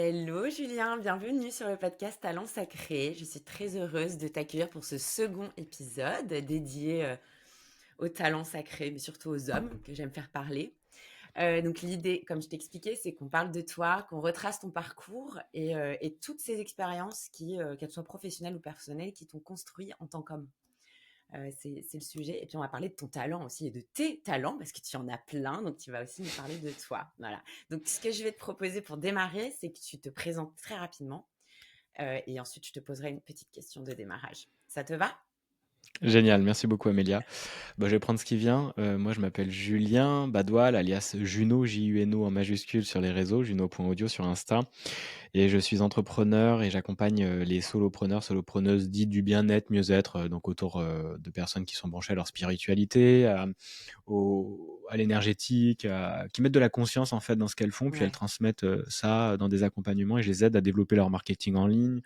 Hello Julien, bienvenue sur le podcast Talent Sacré. Je suis très heureuse de t'accueillir pour ce second épisode dédié aux talents sacrés, mais surtout aux hommes que j'aime faire parler. Donc l'idée, comme je t'expliquais, c'est qu'on parle de toi, qu'on retrace ton parcours et toutes ces expériences qu'elles soient professionnelles ou personnelles, qui t'ont construit en tant qu'homme. C'est le sujet. Et puis, on va parler de ton talent aussi et de tes talents, parce que tu en as plein. Donc, tu vas aussi nous parler de toi. Voilà. Donc, ce que je vais te proposer pour démarrer, c'est que tu te présentes très rapidement. Et ensuite, je te poserai une petite question de démarrage. Ça te va? Génial, merci beaucoup Amélia. Bah, je vais prendre ce qui vient. Moi, je m'appelle Julien Badoil, alias Juno, Juno en majuscule sur les réseaux, juno.audio sur Insta. Et je suis entrepreneur et j'accompagne les solopreneurs, solopreneuses dites du bien-être, mieux-être, donc autour de personnes qui sont branchées à leur spiritualité, à l'énergétique, qui mettent de la conscience en fait dans ce qu'elles font, puis elles Ouais. transmettent ça dans des accompagnements et je les aide à développer leur marketing en ligne,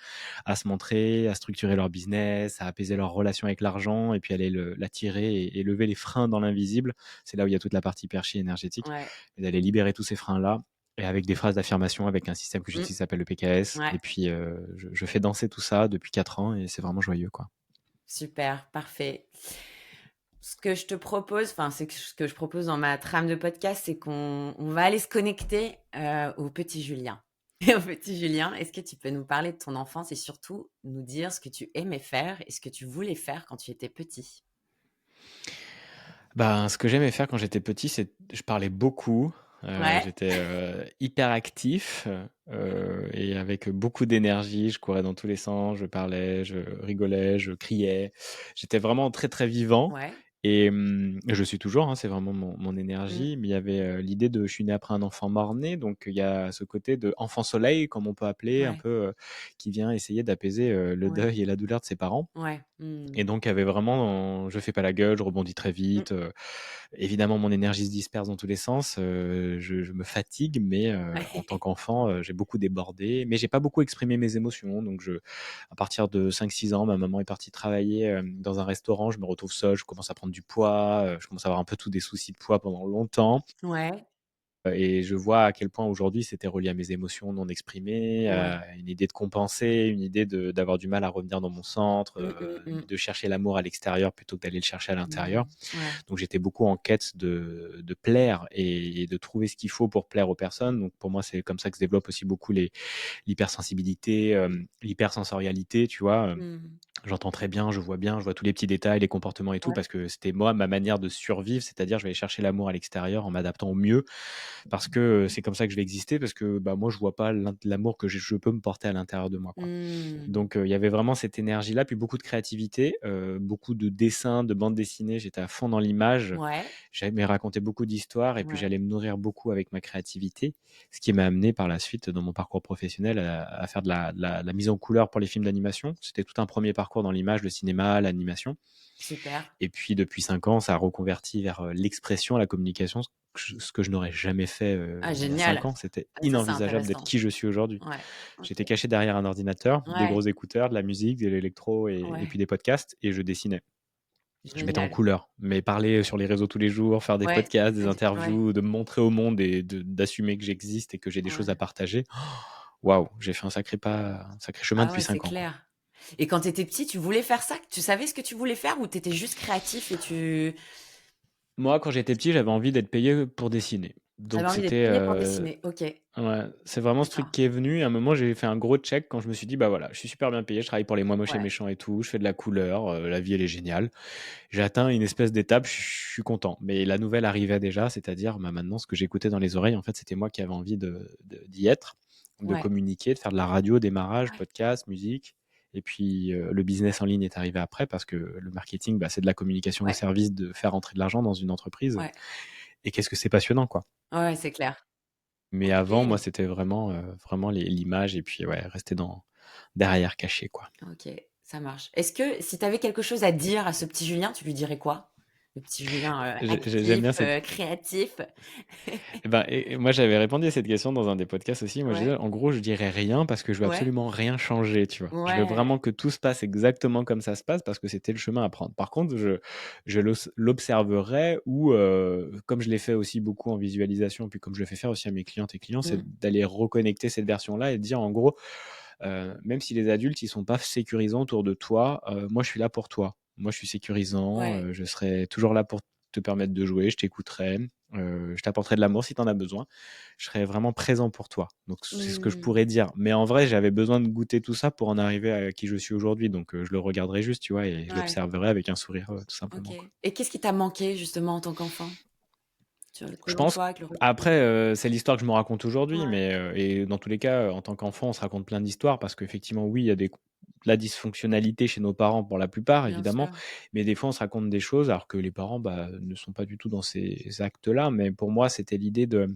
à se montrer, à structurer leur business, à apaiser leur relation avec l'argent et puis aller l'attirer et lever les freins dans l'invisible. C'est là où il y a toute la partie perchée énergétique Ouais. et d'aller libérer tous ces freins-là. Et avec des phrases d'affirmation, avec un système que Mm. j'utilise qui s'appelle le PKS. Ouais. Et puis, je fais danser tout ça depuis 4 ans et c'est vraiment joyeux, quoi. Super. Parfait. Ce que je te propose, enfin, c'est que ce que je propose dans ma trame de podcast, c'est qu'on va aller se connecter au petit Julien. Au petit Julien, est-ce que tu peux nous parler de ton enfance et surtout nous dire ce que tu aimais faire et ce que tu voulais faire quand tu étais petit? Ben, ce que j'aimais faire quand j'étais petit, c'est je parlais beaucoup, Ouais, j'étais, hyper actif, et avec beaucoup d'énergie. Je courais dans tous les sens, je parlais, je rigolais, je criais. J'étais vraiment très, très vivant ouais, et je suis toujours, hein, c'est vraiment mon mmh, énergie. Mais il y avait, l'idée de je suis né après un enfant mort-né, donc il y a ce côté de enfant soleil, comme on peut appeler, un ouais, peu, qui vient essayer d'apaiser, le oui, deuil et la douleur de ses parents. ouais, mmh, Et donc il y avait vraiment, je fais pas la gueule, je rebondis très mmh, vite, évidemment mon énergie se disperse dans tous les sens, je me fatigue, mais en tant ouais, qu'enfant, j'ai beaucoup débordé, mais j'ai pas beaucoup exprimé mes émotions. Donc à partir de 5-6 ans, ma maman est partie travailler, dans un restaurant, je me retrouve seul, je commence à prendre du poids, je commence à avoir un peu tous des soucis de poids pendant longtemps. ouais, Et je vois à quel point aujourd'hui c'était relié à mes émotions non exprimées, ouais, à une idée de compenser, une idée d'avoir du mal à revenir dans mon centre, mmh, mmh, mmh, de chercher l'amour à l'extérieur plutôt que d'aller le chercher à l'intérieur. mmh, ouais, Donc j'étais beaucoup en quête de plaire et de trouver ce qu'il faut pour plaire aux personnes. Donc pour moi, c'est comme ça que se développe aussi beaucoup l'hypersensibilité, l'hypersensorialité, tu vois. mmh, J'entends très bien, je vois tous les petits détails, les comportements et tout, ouais, parce que c'était moi, ma manière de survivre, c'est-à-dire je vais aller chercher l'amour à l'extérieur en m'adaptant au mieux parce que, c'est comme ça que je vais exister parce que, bah, moi je vois pas l'amour que je peux me porter à l'intérieur de moi, quoi. mmh, Donc, il y avait vraiment cette énergie-là, puis beaucoup de créativité, beaucoup de dessins, de bandes dessinées. J'étais à fond dans l'image. ouais, J'aimais raconter beaucoup d'histoires et puis ouais, j'allais me nourrir beaucoup avec ma créativité, ce qui m'a amené par la suite dans mon parcours professionnel à faire de la mise en couleur pour les films d'animation. C'était tout un premier parcours dans l'image, le cinéma, l'animation super. et puis depuis 5 ans, ça a reconverti vers, l'expression, la communication, ce que je n'aurais jamais fait, Ah il y a 5 génial! ans. C'était Ah ça, c'est inenvisageable d'être intéressant. qui je suis aujourd'hui. Ouais, OK. J'étais caché derrière un ordinateur, des gros Ouais, écouteurs, de la musique, de l'électro et ouais, puis des podcasts et je dessinais. Je mettais en génial. couleur, mais parler sur les réseaux tous les jours, faire des Ouais, podcasts, des c'est ouais, interviews, de me montrer au monde et d'assumer que j'existe et que j'ai des choses à ouais. partager. Waouh, j'ai fait un sacré pas un sacré chemin Ah depuis ouais, c'est 5 ans, quoi. clair. Et quand tu étais petit, tu voulais faire ça? Tu savais ce que tu voulais faire ou tu étais juste créatif et tu Moi, quand j'étais petit, j'avais envie d'être payé pour dessiner. avais Donc envie d'être c'était, payé pour dessiner? OK, ouais, c'est vraiment ce truc d'accord. qui est venu. À un moment, j'ai fait un gros check quand je me suis dit: «Bah, voilà, je suis super bien payé, je travaille pour les moins moches et Ouais, méchants et tout, je fais de la couleur, la vie elle est géniale». J'ai atteint une espèce d'étape, je suis content. Mais la nouvelle arrivait déjà, c'est-à-dire, bah, maintenant ce que j'écoutais dans les oreilles, en fait, c'était moi qui avais envie d'y être, de ouais, communiquer, de faire de la radio, démarrage, ouais, podcast, musique et puis, le business en ligne est arrivé après parce que le marketing, bah, c'est de la communication au ouais, service de faire entrer de l'argent dans une entreprise ouais. et qu'est-ce que c'est passionnant, quoi. Ouais, c'est clair. Mais avant, moi, OK, c'était vraiment, vraiment l'image et puis, ouais, rester derrière caché, quoi. OK, ça marche. Est-ce que si tu avais quelque chose à dire à ce petit Julien, tu lui dirais quoi? Le petit Julien, J'aime actif, bien cette. créatif. Et moi, j'avais répondu à cette question dans un des podcasts aussi. Moi, je disais, Ouais, en gros, je dirais rien parce que je veux ouais, absolument rien changer, tu vois. Je veux ouais. vraiment que tout se passe exactement comme ça se passe parce que c'était le chemin à prendre. Par contre, je l'observerai ou, comme je l'ai fait aussi beaucoup en visualisation, puis comme je le fais faire aussi à mes clientes et clients, c'est Mmh, d'aller reconnecter cette version-là et de dire, en gros, même si les adultes, ils sont pas sécurisants autour de toi, moi, je suis là pour toi. Moi, je suis sécurisant, ouais. je serai toujours là pour te permettre de jouer, je t'écouterai, je t'apporterai de l'amour si tu en as besoin. Je serai vraiment présent pour toi. Donc, c'est ce que je Mmh, pourrais dire. Mais en vrai, j'avais besoin de goûter tout ça pour en arriver à qui je suis aujourd'hui. Donc, je le regarderai juste, tu vois, et je ouais, l'observerai avec un sourire, tout OK. simplement, quoi. Et qu'est-ce qui t'a manqué justement en tant qu'enfant? Je Selon pense, toi avec le recul? après, c'est l'histoire que je me raconte aujourd'hui, Ouais, mais et dans tous les cas, en tant qu'enfant, on se raconte plein d'histoires parce qu'effectivement, oui, il y a de la dysfonctionnalité chez nos parents pour la plupart, bien évidemment, sûr. mais des fois, on se raconte des choses alors que les parents, bah, ne sont pas du tout dans ces actes-là. Mais pour moi, c'était l'idée de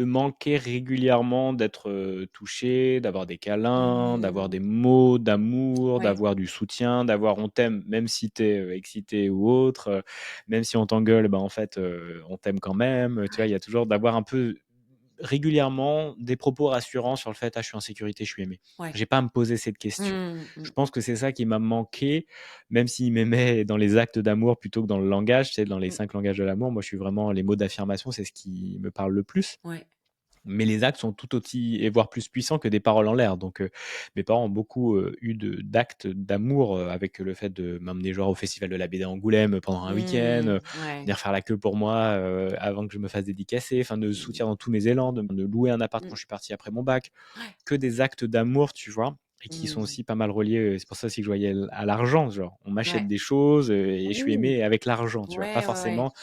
manquer régulièrement d'être, touché, d'avoir des câlins, d'avoir Mmh, des mots d'amour, ouais, d'avoir du soutien, d'avoir «on t'aime» même si tu es, excité ou autre, même si on t'engueule, bah, en fait, on t'aime quand même, tu vois? Il y a toujours d'avoir un peu régulièrement des propos rassurants sur le fait: «Ah, je suis en sécurité, je suis aimé». ouais. J'ai pas à me poser cette question. Mmh, Je mmh, pense que c'est ça qui m'a manqué, même s'il m'aimait dans les actes d'amour plutôt que dans le langage, tu sais, dans les mmh, 5 langages de l'amour. Moi, je suis vraiment les mots d'affirmation, c'est ce qui me parle le plus. ouais. Mais les actes sont tout aussi et voire plus puissants que des paroles en l'air. Donc, mes parents ont beaucoup, eu d'actes d'amour, avec le fait de m'emmener genre au festival de la BD à Angoulême pendant un week-end, Mmh, ouais. venir faire la queue pour moi, avant que je me fasse dédicacer, enfin de Mmh, soutien dans tous mes élans, de louer un appart quand mmh, je suis parti après mon bac. ouais. Que des actes d'amour, tu vois? Et qui sont Mmh, aussi pas mal reliés, c'est pour ça aussi que je voyais à l'argent, genre, on m'achète ouais. des choses, et je suis Oui, aimé avec l'argent, tu vois? Pas ouais, ouais, ouais. forcément,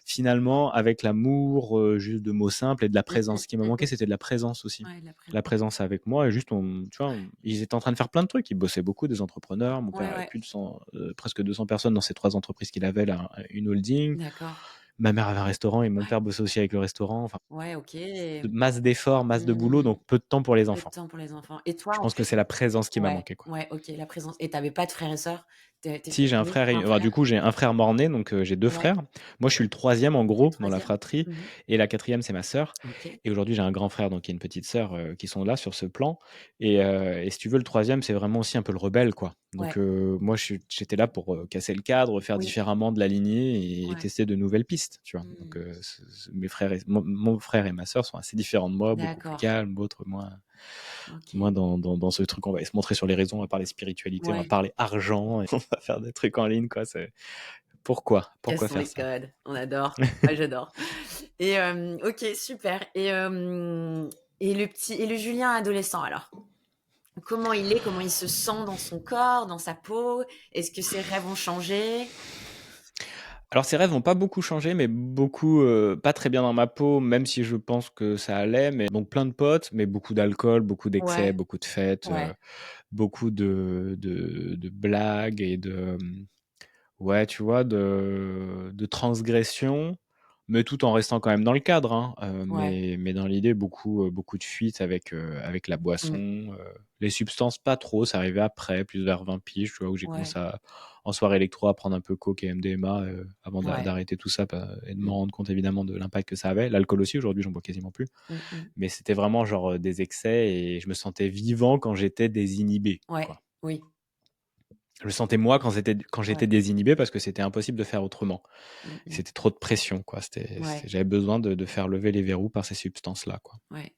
finalement, avec l'amour, juste de mots simples et de la Mmh présence. mh, Ce qui me mmh manquait, mh. c'était de la présence aussi. Ouais, la La présence. présence avec moi et juste tu vois, ils étaient en train de faire plein de trucs. Ils bossaient beaucoup, des entrepreneurs. Mon père Ouais, avait ouais. plus de 100, presque 200 personnes dans ces 3 entreprises qu'il avait là, une holding. D'accord. Ma mère avait un restaurant et mon Ouais, père bossait aussi avec le restaurant. Enfin, ouais, OK. de masse d'efforts, masse de boulot, Mmh. donc peu de temps pour les Peu de enfants. temps pour les enfants. Et toi, Je en pense que fait c'est la présence qui m'a ouais, manqué, quoi. ouais, OK, la présence. Et tu avais pas de frères et sœurs? Tu Si, étais j'ai un unique frère ou et un enfin, frère? du coup, j'ai un frère mort-né, donc j'ai 2 Ouais, frères. Moi, je suis le troisième en le gros dans la 3e? fratrie Mmh mh. et la quatrième c'est ma sœur OK. et aujourd'hui, j'ai un grand frère, donc il y a une petite sœur, qui sont là sur ce plan et si tu veux, le troisième c'est vraiment aussi un peu le rebelle, quoi. Donc Ouais, moi, j'étais là pour, casser le cadre, faire oui, différemment de la lignée et ouais. tester de nouvelles pistes, tu vois? Donc Mmh. ce mes frères et mon frère et ma sœur sont assez différents de moi, beaucoup plus D'accord. calmes, d'autres moins OK. dans ce truc, on va se montrer sur les réseaux, on va parler spiritualité, on va Ouais. parler argent et on va faire des trucs en ligne, quoi, c'est pourquoi? Quels Pourquoi sont faire les ça? codes? On adore. Ah, j'adore. Et OK, super. Et le Julien adolescent alors? Comment il est? Comment il se sent dans son corps, dans sa peau? Est-ce que ses rêves ont changé? Alors ses rêves n'ont pas beaucoup changé, mais beaucoup, pas très bien dans ma peau, même si je pense que ça allait, mais donc plein de potes, mais beaucoup d'alcool, beaucoup d'excès, Ouais, beaucoup de fêtes, ouais, beaucoup de blagues et ouais, tu vois, de transgressions, mais tout en restant quand même dans le cadre, hein, ouais. mais dans l'idée, beaucoup de fuites avec la boisson, Mmh. les substances pas trop, ça arrivait après, plus vers 20 piges, tu vois, où j'ai Ouais, commencé en soirée électro, à prendre un peu coke et MDMA, avant ouais. d'arrêter tout ça et de me Mmh. rendre compte évidemment de l'impact que ça avait. L'alcool aussi, aujourd'hui, j'en bois quasiment plus, Mmh mh. mais c'était vraiment genre, des excès et je me sentais vivant quand j'étais désinhibé, Ouais, quoi. oui, Je le sentais moi quand j'étais ouais. désinhibé parce que c'était impossible de faire autrement. Mmh mh. C'était trop de pression, quoi. Ouais, J'avais besoin de faire lever les verrous par ces substances-là, quoi. ouais,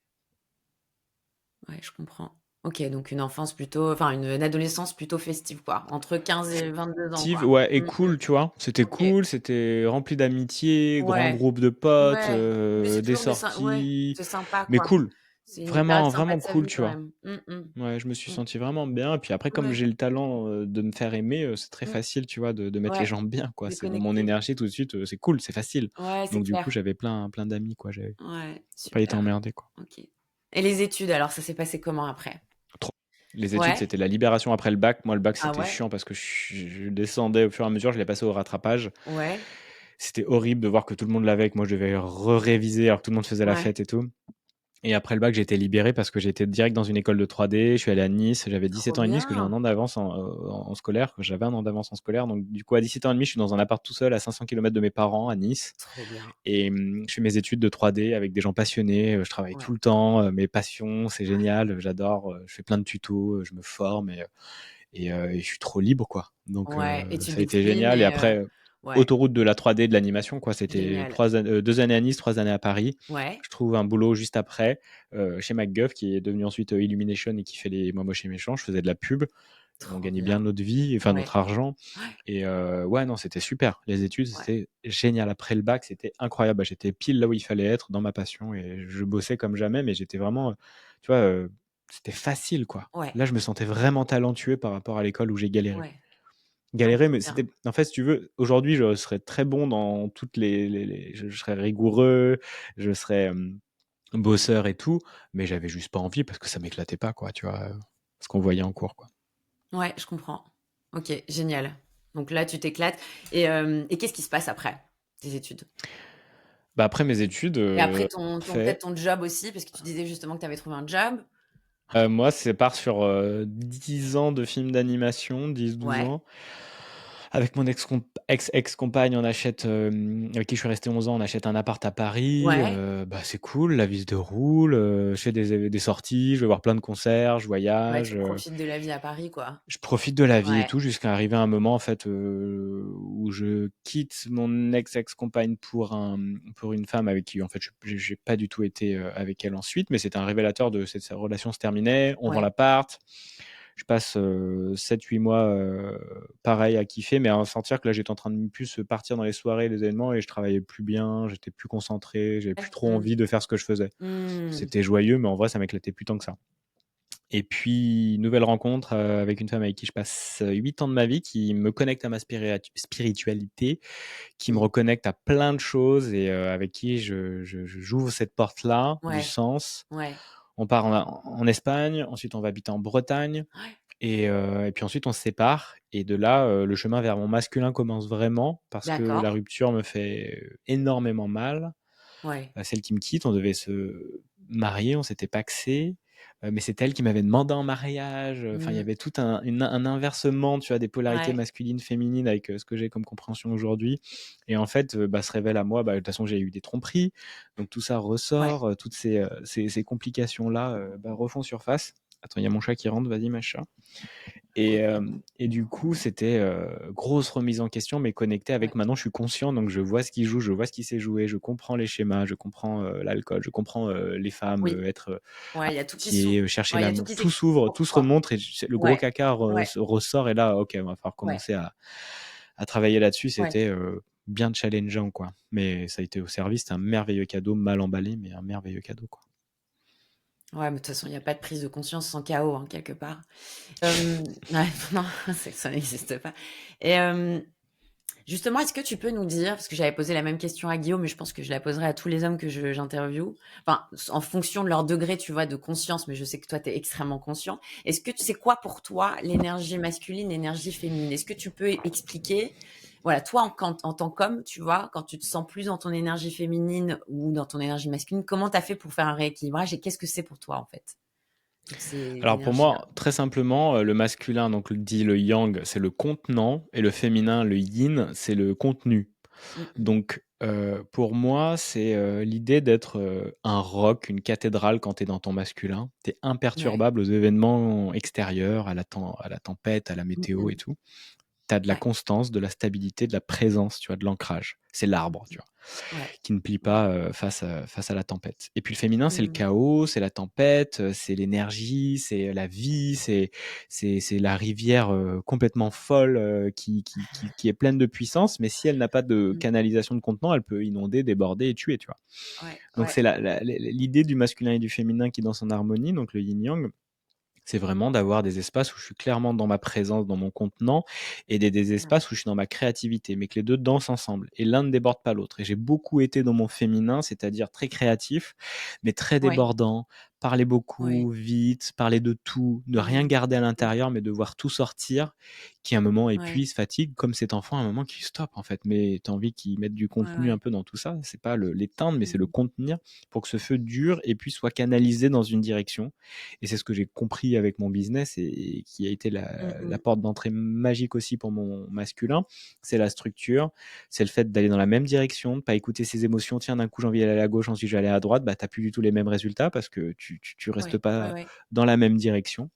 ouais, je comprends. OK, donc une enfance plutôt enfin une adolescence plutôt festive quoi, entre 15 et 22 ans Steve, quoi. ouais, et Mmh mh. cool, tu vois? C'était OK. cool, c'était rempli d'amitié, grand Ouais, groupe de potes, ouais, mais c'est des toujours ouais, sorties, c'est sympa mais quoi. cool. C'est une période Vraiment, sympa vraiment de sa cool, vie tu quand vois? même. Mmh mh. Ouais, je me suis Mmh. senti vraiment bien et puis après comme Ouais. j'ai le talent, de me faire aimer, c'est très Mmh. facile, tu vois, de mettre les Ouais, gens bien, quoi. de C'est mon connecter. énergie tout de suite, c'est cool, c'est facile. Ouais, c'est Donc du coup, clair. j'avais plein d'amis, quoi. J'avais Ouais, pas été super. emmerdé, quoi. OK. Et les études alors, ça s'est passé comment après? Trop. Les études, Ouais? c'était la libération après le bac. Moi, le bac, Ah c'était ouais? chiant parce que je descendais au fur et à mesure, je l'ai passé au rattrapage. Ouais? C'était horrible de voir que tout le monde l'avait et que moi, je devais réviser alors que tout le monde faisait la Ouais. fête et tout. Et après le bac, j'ai été libéré parce que j'étais direct dans une école de 3D. Je suis allé à Nice. J'avais Trop 17 ans et demi parce que j'ai un bien. an d'avance en scolaire. J'avais un an d'avance en scolaire. Donc, du coup, à 17 ans et demi, je suis dans un appart tout seul à 500 km de mes parents à Nice. Trop bien. Et je fais mes études de 3D avec des gens passionnés. Je travaille tout Ouais. le temps. Mes passions, c'est génial. J'adore. Je fais plein de tutos. Je me forme et je suis trop libre, quoi. Donc, Ouais, et tu ça a été t'exprimes génial. Et et après, ouais, autoroute de la 3D, de l'animation, quoi. C'était génial. 2 années à Nice, 3 années à Paris. Ouais, Je trouve un boulot juste après chez MacGuff, qui est devenu ensuite Illumination et qui fait les Moi Moche et Méchant. Je faisais de la pub. On trop gagnait bien bien. notre vie, enfin Ouais, notre argent. ouais, Et ouais, non, c'était super. Les études, ouais, c'était génial. Après le bac, c'était incroyable. Bah, j'étais pile là où il fallait être, dans ma passion, et je bossais comme jamais, mais j'étais vraiment, tu vois, c'était facile, quoi. ouais, Là, je me sentais vraiment talentueux par rapport à l'école où j'ai galéré. ouais. Ah, Galéré, trop mais bien. c'était en fait, si tu veux, aujourd'hui, je serais très bon dans toutes je serais rigoureux, je serais, bosseur et tout, mais j'avais juste pas envie parce que ça m'éclatait pas, quoi, tu vois? Ce qu'on voyait en cours, quoi. Ouais, je comprends. OK, génial. Donc là, tu t'éclates et qu'est-ce qui se passe après tes études? Bah, après mes études, Et après ton fait peut-être ton job aussi, parce que tu disais justement que tu avais trouvé un job? moi, c'est part sur, 10 ans de films d'animation, 10-12 Ouais, ans. Avec mon ex-compagne, on achète, avec qui je suis resté 11 ans, on achète un appart à Paris, ouais, bah, c'est cool, la vie se déroule, je fais des sorties, je vais voir plein de concerts, je ouais, tu voyage, profites de la vie à Paris, quoi. je profite de la vie et Ouais, tout jusqu'à arriver à un moment, en fait, où je quitte mon ex-compagne pour une femme avec qui, en fait, j'ai pas du tout été, avec elle ensuite, mais c'était un révélateur de cette relation se terminait. On vend ouais, l'appart. Je passe 7-8 mois pareil à kiffer, mais à sentir que là j'étais en train de plus partir dans les soirées, les événements, et je travaillais plus bien, j'étais plus concentré, j'avais plus ouais. trop envie de faire ce que je faisais. Mmh. C'était joyeux, mais en vrai ça m'éclatait plus tant que ça. Et puis, nouvelle rencontre avec une femme avec qui je passe 8 ans de ma vie, qui me connecte à ma spiritualité, qui me Oui. reconnecte à plein de choses, et avec qui j'ouvre cette porte-là du Ouais, sens. ouais, On part en Espagne, ensuite on va habiter en Bretagne. ouais, Et puis ensuite on se sépare, et de là, le chemin vers mon masculin commence vraiment, parce que la d'accord. rupture me fait énormément mal. Ouais. Celle qui me quitte, on devait se marier, on s'était pacsé, mais c'est elle qui m'avait demandé en mariage, enfin il y Mmh. avait tout un inversement, tu vois, des polarités Ouais, masculines, féminines, avec ce que j'ai comme compréhension aujourd'hui. Et en fait, bah, se révèle à moi, bah, de toute façon j'ai eu des tromperies, donc tout ça ouais. ressort, toutes ces complications-là, bah, refont surface. Attends, il y a mon chat qui rentre, vas-y ma chat. Et, OK. euh, et du coup, c'était grosse remise en question, mais connecté avec, Ouais. maintenant je suis conscient, donc je vois ce qui joue, je vois ce qui s'est joué, je comprends les schémas, je comprends l'alcool, je comprends les femmes, Oui. être Ouais, il y a tout qui qui s'ouvre. est chercher Ouais, il y a tout l'amour. qui Tout s'éclaire s'ouvre, pour tout se toi. remonte, et le gros Ouais, caca ouais, ressort, et là, ok, on va falloir ouais, commencer à travailler là-dessus. ouais. C'était bien challengeant, quoi. Mais ça a été au service, c'était un merveilleux cadeau, mal emballé, mais un merveilleux cadeau, quoi. Ouais, mais de toute façon, il y a pas de prise de conscience sans chaos, hein, quelque part. Ouais, non, c'est ça n'existe pas et justement, est-ce que tu peux nous dire, parce que j'avais posé la même question à Guillaume, mais je pense que je la poserai à tous les hommes que j'interviewe, enfin, en fonction de leur degré, tu vois, de conscience, mais je sais que toi, tu es extrêmement conscient. Est-ce que c'est quoi pour toi l'énergie masculine, l'énergie féminine? Est-ce que tu peux expliquer, voilà, toi, en tant qu'homme, tu vois, quand tu te sens plus dans ton énergie féminine ou dans ton énergie masculine, comment tu as fait pour faire un rééquilibrage et qu'est-ce que c'est pour toi, en fait, toutes ces Alors pour énergies-là? moi, très simplement, le masculin, donc dit le yang, c'est le contenant, et le féminin, le yin, c'est le contenu. Mmh mh. Donc, pour moi, c'est, l'idée d'être, un roc, une cathédrale quand tu es dans ton masculin. Tu es Ouais. imperturbable aux événements extérieurs, à la tempête, à la Mmh météo et mh. tout. Tu as de la Ouais. constance, de la stabilité, de la présence, tu vois, de l'ancrage. C'est l'arbre, tu vois, Ouais. qui ne plie OK. pas, face à la tempête. Et puis le féminin, c'est le Mmh. chaos, c'est la tempête, c'est l'énergie, c'est la vie, c'est la rivière, complètement folle, qui est pleine de puissance, mais si elle n'a pas de Mmh. canalisation de contenant, elle peut inonder, déborder et tuer, tu vois? Ouais, Donc ouais. c'est l'idée du masculin et du féminin qui est dans son harmonie, donc le yin-yang, c'est vraiment d'avoir des espaces où je suis clairement dans ma présence, dans mon contenant, et des Ouais. espaces où je suis dans ma créativité, mais que les 2 dansent ensemble, et l'un ne déborde pas l'autre. Et j'ai beaucoup été dans mon féminin, c'est-à-dire très créatif, mais très Ouais. débordant, parler Oui. beaucoup, vite, parler de tout, ne rien Mmh. garder à Mmh. l'intérieur, mais devoir tout sortir, qui à un moment Ouais. épuise, fatigue, comme cet enfant à un moment qui stoppe en fait. Mais tu as envie qu'il mette du Ouais, contenu un ouais. peu dans tout ça, c'est pas l'éteindre, mais c'est le Mmh. contenir pour que ce feu dure Ouais. et puis soit canalisé dans une direction. Et c'est ce que j'ai compris avec mon business et qui a été Mmh la mh. porte d'entrée magique aussi pour mon masculin, c'est la structure, c'est le fait d'aller dans la même direction, de pas écouter ses émotions. Tiens, d'un coup, j'ai envie d'aller à gauche, ensuite je vais aller à droite. Bah, t'as plus du tout les mêmes résultats parce que tu restes Ouais, ouais, pas ouais. dans la même direction.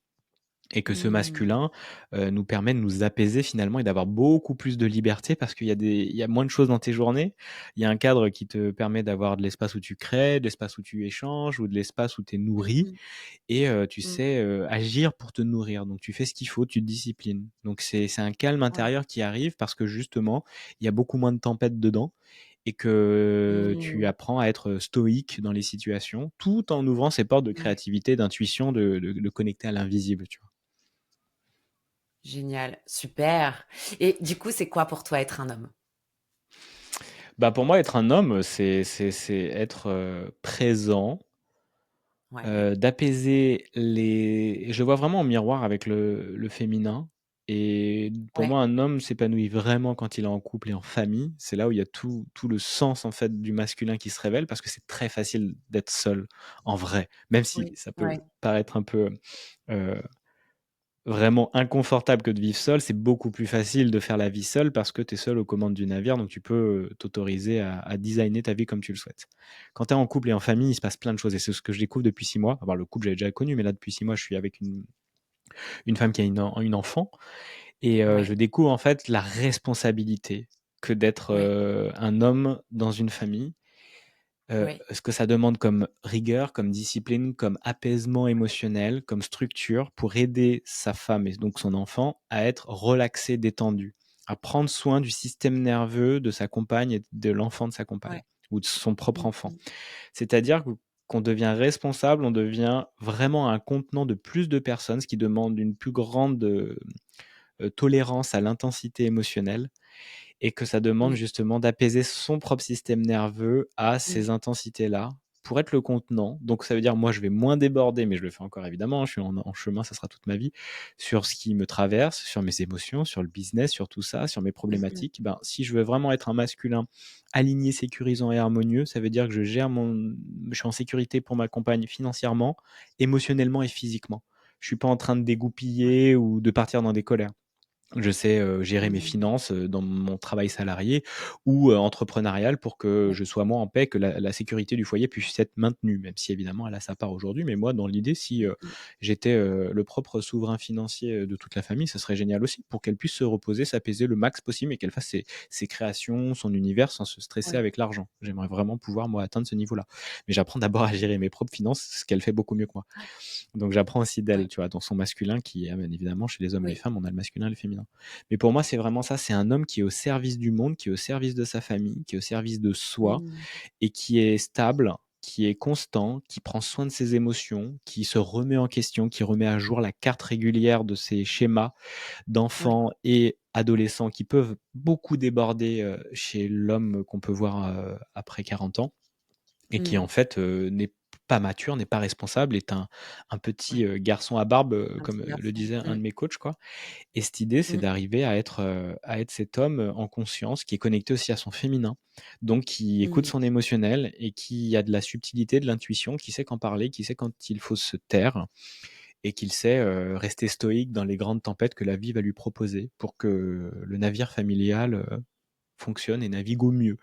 Et que ce Mmh. masculin nous permet de nous apaiser finalement et d'avoir beaucoup plus de liberté parce il y a moins de choses dans tes journées. Il y a un cadre qui te permet d'avoir de l'espace où tu crées, de l'espace où tu échanges ou de l'espace où tu es Mmh nourri mh. et tu Mmh. sais, agir pour te nourrir. Donc tu fais ce qu'il faut, tu te disciplines. Donc c'est un calme Ouais. intérieur qui arrive parce que justement, il y a beaucoup moins de tempêtes dedans et que tu Mmh. apprends à être stoïque dans les situations, tout en ouvrant ces portes de Ouais. créativité, d'intuition, de connecter à l'invisible, tu vois? Génial, super et du coup, c'est quoi pour toi être un homme? Bah, pour moi, être un homme, c'est être, présent, Ouais, d'apaiser les je vois vraiment en miroir avec le féminin et pour ouais, moi, un homme s'épanouit vraiment quand il est en couple et en famille. C'est là où il y a tout le sens, en fait, du masculin qui se révèle parce que c'est très facile d'être seul, en vrai. Même si oui, ça peut ouais, paraître un peu, heu vraiment inconfortable que de vivre seul, c'est beaucoup plus facile de faire la vie seul parce que tu es seul aux commandes du navire, donc tu peux, t'autoriser à designer ta vie comme tu le souhaites. Quand tu es en couple et en famille, il se passe plein de choses et c'est ce que je découvre depuis 6 mois. Alors le couple, j'avais déjà connu, mais là depuis 6 mois, je suis avec une femme qui a une enfant et ouais, je découvre en fait la responsabilité que d'être, ouais, un homme dans une famille. ouais, Ce que ça demande comme rigueur, comme discipline, comme apaisement émotionnel, comme structure pour aider sa femme et donc son enfant à être relaxé, détendu, à prendre soin du système nerveux de sa compagne et de l'enfant de sa compagne ouais. ou de son propre Mmh enfant. mh. C'est-à-dire qu'on devient responsable, on devient vraiment un contenant de plus de personnes, ce qui demande une plus grande, tolérance à l'intensité émotionnelle et que ça demande Oui, justement d'apaiser son propre système nerveux à mmh, ces intensités-là pour être le contenant. Donc ça veut dire moi je vais moins déborder, mais je le fais encore évidemment, je suis en chemin, ça sera toute ma vie, sur ce qui me traverse, sur mes émotions, sur le business, sur tout ça, sur mes mmh mh. problématiques. Ben, si je veux vraiment être un masculin aligné, sécurisant et harmonieux, ça veut dire que je suis en sécurité pour ma compagne financièrement, émotionnellement et physiquement. Je suis pas en train de Ouais. dégoupiller ou de partir dans des colères. Je sais, gérer mes Mmh. finances, dans mon travail salarié ou, entrepreneurial pour que Ouais. je sois moi en paix, que la sécurité du foyer puisse être maintenue, même si évidemment elle a sa part aujourd'hui. Mais moi, dans l'idée, si, Mmh mh. j'étais, le propre souverain financier, de toute la famille, ce serait génial aussi pour qu'elle puisse se reposer, s'apaiser le max possible et qu'elle fasse ses créations, son univers sans se stresser Ouais, avec l'argent. J'aimerais vraiment pouvoir moi atteindre ce niveau-là. Mais j'apprends d'abord à gérer mes propres finances, ce qu'elle fait beaucoup mieux que moi. Donc j'apprends aussi d'elle, ouais, tu vois? Dans son masculin qui est bien évidemment chez les hommes et les oui. femmes, on a le masculin et le féminin. Mais pour moi, c'est vraiment ça, c'est un homme qui est au service du monde, qui est au service de sa famille, qui est au service de soi Mmh. et qui est stable, qui est constant, qui prend soin de ses émotions, qui se remet en question, qui remet à jour la carte régulière de ses schémas Ouais. d'enfants et adolescents qui peuvent beaucoup déborder, chez l'homme qu'on peut voir, après 40 ans et qui Mmh. en fait, n'est pas mature, n'est pas responsable, est un petit, Ouais. garçon à barbe, Un comme, petit le garçon. disait un Mmh. de mes coachs, quoi. Et cette idée, c'est Mmh. d'arriver à être cet homme, en conscience, qui est connecté aussi à son féminin, donc qui écoute Mmh. son émotionnel et qui a de la subtilité, de l'intuition, qui sait quand parler, qui sait quand il faut se taire et qu'il sait, rester stoïque dans les grandes tempêtes que la vie va lui proposer pour que le navire familial, fonctionne et navigue au mieux.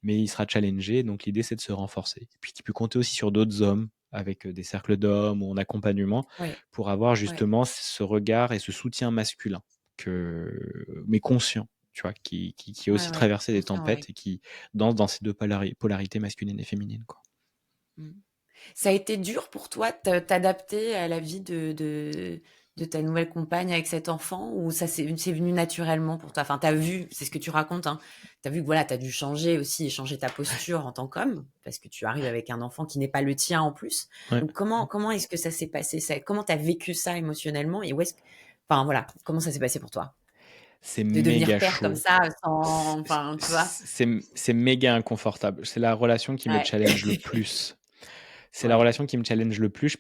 Mais il sera challengé, donc l'idée, c'est de se renforcer. Et puis, tu peux compter aussi sur d'autres hommes avec, des cercles d'hommes ou en accompagnement Ouais, pour avoir ouais. justement ce regard et ce soutien masculin mais conscient, tu vois? Qui a Ouais, aussi ouais. traversé des Conscient, ouais. tempêtes et qui danse dans ces 2 polarités masculines et féminines, quoi. Mmh. Ça a été dur pour toi de t'adapter à la vie de ta nouvelle compagne avec cet enfant ou ça c'est venu naturellement pour toi? Enfin, tu as vu, c'est ce que tu racontes, hein, tu as vu que voilà, tu as dû changer aussi et changer ta posture en tant qu'homme, parce que tu arrives avec un enfant qui n'est pas le tien en plus. Ouais, Donc comment est-ce que ça s'est passé ça? Comment tu as vécu ça émotionnellement et où est-ce que enfin voilà, comment ça s'est passé pour toi? c'est De devenir méga père comme chaud. ça, sans enfin, tu vois? C'est méga inconfortable. C'est la relation qui me Ouais. challenge le plus. C'est la Ouais. relation qui me challenge le plus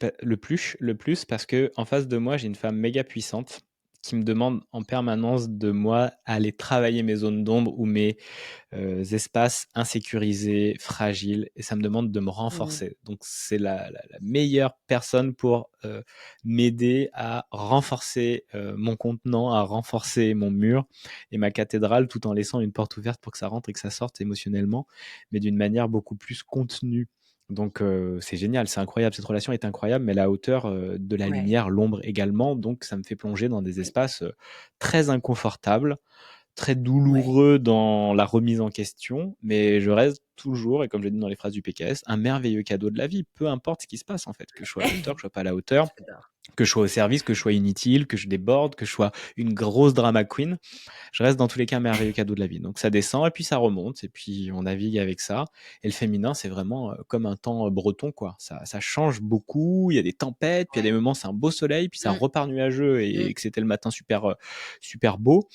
parce que en face de moi, j'ai une femme méga puissante qui me demande en permanence de moi aller travailler mes zones d'ombre ou mes espaces insécurisés, fragiles, et ça me demande de me Mmh. renforcer. Donc c'est la meilleure personne pour m'aider à renforcer mon contenant, à renforcer mon mur et ma cathédrale, tout en laissant une porte ouverte pour que ça rentre et que ça sorte émotionnellement, mais d'une manière beaucoup plus contenue. Donc c'est génial, c'est incroyable, cette relation est incroyable, mais à la hauteur de la Ouais. lumière, l'ombre également, donc ça me fait plonger dans des Oui. espaces très inconfortables, très Ouais. douloureux dans la remise en question, mais je reste toujours, et comme je l'ai dit dans les phrases du PKS, un merveilleux cadeau de la vie, peu importe ce qui se passe en fait, que je sois à la hauteur, que je sois pas à la hauteur, J'adore. que je sois au service, que je sois inutile, que je déborde, que je sois une grosse drama queen, je reste dans tous les cas un merveilleux cadeau de la vie. Donc ça descend et puis ça remonte et puis on navigue avec ça. Et le féminin, c'est vraiment comme un temps breton, quoi. Ça change beaucoup, il y a des tempêtes, puis il y a Ouais. des moments c'est un beau soleil, puis ça Mmh. repart nuageux Mmh. et que c'était le matin super, super beau.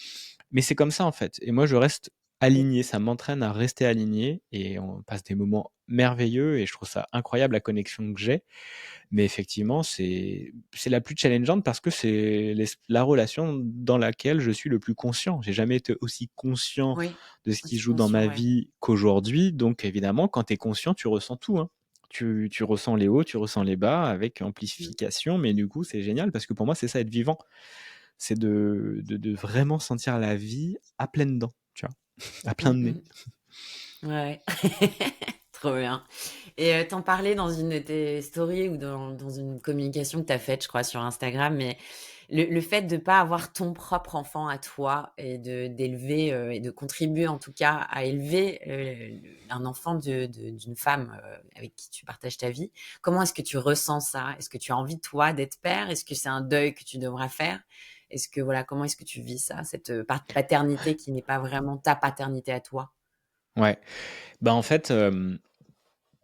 Mais c'est comme ça en fait. Et moi, je reste Oui. aligné. Ça m'entraîne à rester aligné et on passe des moments merveilleux et je trouve ça incroyable la connexion que j'ai. Mais effectivement, c'est la plus challengeante parce que c'est la relation dans laquelle je suis le plus conscient. J'ai jamais été aussi conscient Oui. de ce qui se Aussi joue dans conscient, ma ouais. vie qu'aujourd'hui. Donc évidemment, quand tu es conscient, tu ressens tout, hein. Tu ressens les hauts, tu ressens les bas avec Mmh. amplification, mais du coup, c'est génial parce que pour moi, c'est ça être vivant. C'est de vraiment sentir la vie à pleines dents, tu vois, à plein Mmh de nez. mh. Ouais. Trop bien. Et tu parlais dans une de tes stories ou dans une communication que tu as faite, je crois, sur Instagram, mais le fait de pas avoir ton propre enfant à toi et d'élever, et de contribuer en tout cas à élever, un enfant d'une femme, avec qui tu partages ta vie. Comment est-ce que tu ressens ça? Est-ce que tu as envie toi d'être père? Est-ce que c'est un deuil que tu devras faire? Est-ce que voilà, comment est-ce que tu vis ça, cette, paternité qui n'est pas vraiment ta paternité à toi? Ouais. Bah, en fait,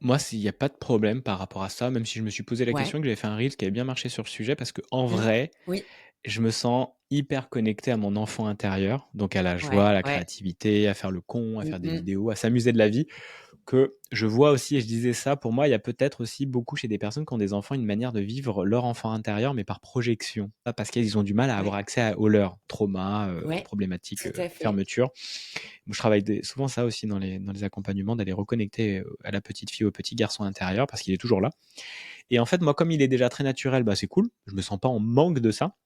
moi, s'il y a pas de problème par rapport à ça, même si je me suis posé la Ouais. question, que j'avais fait un reel qui avait bien marché sur le sujet parce qu'en Mmh. vrai, Oui. je me sens hyper connecté à mon enfant intérieur, donc à la joie, Ouais, à la ouais. créativité, à faire le con, à Mmh faire des mh. vidéos, à s'amuser de la vie, que je vois aussi et je disais ça, pour moi, il y a peut-être aussi beaucoup chez des personnes qui ont des enfants, une manière de vivre leur enfant intérieur, mais par projection. Pas parce qu'ils ont du mal à avoir Ouais. accès au leur, trauma, Ouais, problématiques, tout à fait. fermeture. Moi, je travaille souvent ça aussi dans les accompagnements, d'aller reconnecter à la petite fille, au petit garçon intérieur, parce qu'il est toujours là. Et en fait, moi, comme il est déjà très naturel, bah, c'est cool. Je me sens pas en manque de ça.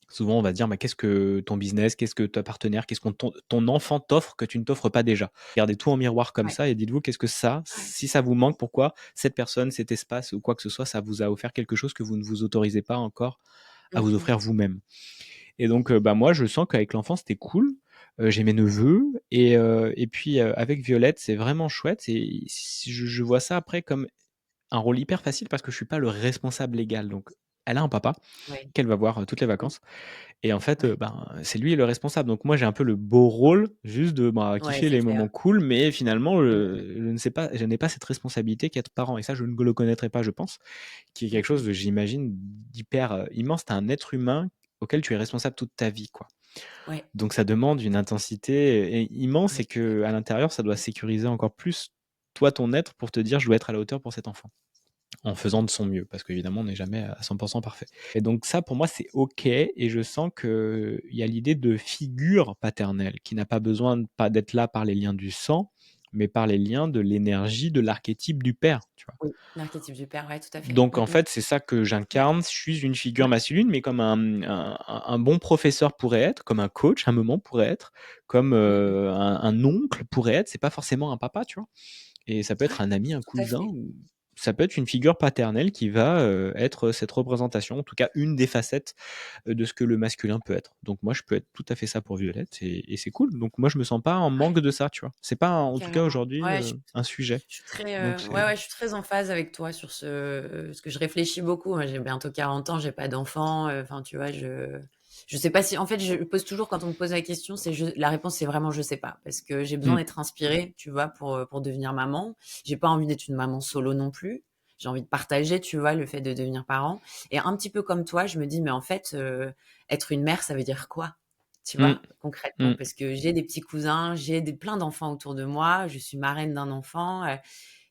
Souvent, on va dire, bah, qu'est-ce que ton business, qu'est-ce que ta partenaire, qu'est-ce que ton enfant t'offre que tu ne t'offres pas déjà. Regardez tout en miroir comme Ouais, ça et dites-vous, qu'est-ce que ça, ouais. si ça vous manque, pourquoi cette personne, cet espace ou quoi que ce soit, ça vous a offert quelque chose que vous ne vous autorisez pas encore à Mmh vous mh. offrir vous-même. Et donc, bah, moi, je sens qu'avec l'enfant, c'était cool. J'ai mes neveux et puis avec Violette, c'est vraiment chouette. Et je vois ça après comme un rôle hyper facile parce que je suis pas le responsable légal. Donc, elle a un papa Ouais. qu'elle va voir toutes les Mmh. vacances. Et en fait, Ouais. ben, c'est lui le responsable. Donc moi, j'ai un peu le beau rôle juste de, bah, Ouais, kiffer c'est les clair. moments cool, mais finalement, Mmh mh. je n'ai pas cette responsabilité qu'être parent. Et ça, je ne le connaîtrais pas, je pense, qui est Mmh quelque chose mh. de, j'imagine, d'hyper immense. Tu un être humain auquel tu es responsable toute ta vie, quoi. Ouais. Donc ça demande une intensité immense Ouais, et tout à que à fait. l'intérieur, ça doit sécuriser encore plus toi, ton être, pour te dire: «Je dois être à la hauteur pour cet enfant», en faisant de son mieux, parce qu'évidemment, on n'est jamais à 100 parfait. Et donc ça, pour moi, c'est OK et je sens qu'il y a l'idée de figure paternelle qui n'a pas besoin pas d'être là par les liens du sang, mais par les liens de l'énergie de l'archétype du père, tu vois? Oui, l'archétype du père, ouais, tout à fait. Donc Mmh en mh. fait, c'est ça que j'incarne. Je suis une figure Ouais. masculine, mais comme un bon professeur pourrait être, comme un coach, un moment pourrait être, comme, Mmh mh. un oncle pourrait être. C'est pas forcément un papa, tu vois? Et ça peut être Ouais, un ami, un tout à cousin fait. ou ça peut être une figure paternelle qui va, être cette représentation, en tout cas une des facettes, de ce que le masculin peut être. Donc moi, je peux être tout à fait ça pour Violette et c'est cool. Donc moi, je me sens pas en Ouais, manque de ça, tu vois? C'est pas, en tout cas carrément. aujourd'hui, Ouais, un sujet. je suis très, Donc ouais, c'est ouais, je suis très en phase avec toi sur ce parce que je réfléchis beaucoup. Moi, j'ai bientôt 40 ans, j'ai pas d'enfant, enfin, tu vois, je sais pas si en fait, je pose toujours quand on me pose la question, c'est je la réponse, c'est vraiment je sais pas. Parce que j'ai besoin mmh, d'être inspirée, tu vois, pour devenir maman. J'ai pas envie d'être une maman solo non plus. J'ai envie de partager, tu vois, le fait de devenir parent et un petit peu comme toi, je me dis: «Mais en fait, être une mère, ça veut dire quoi?» Tu mmh, vois? Concrètement, mmh, parce que j'ai des petits cousins, j'ai plein d'enfants autour de moi, je suis marraine d'un enfant,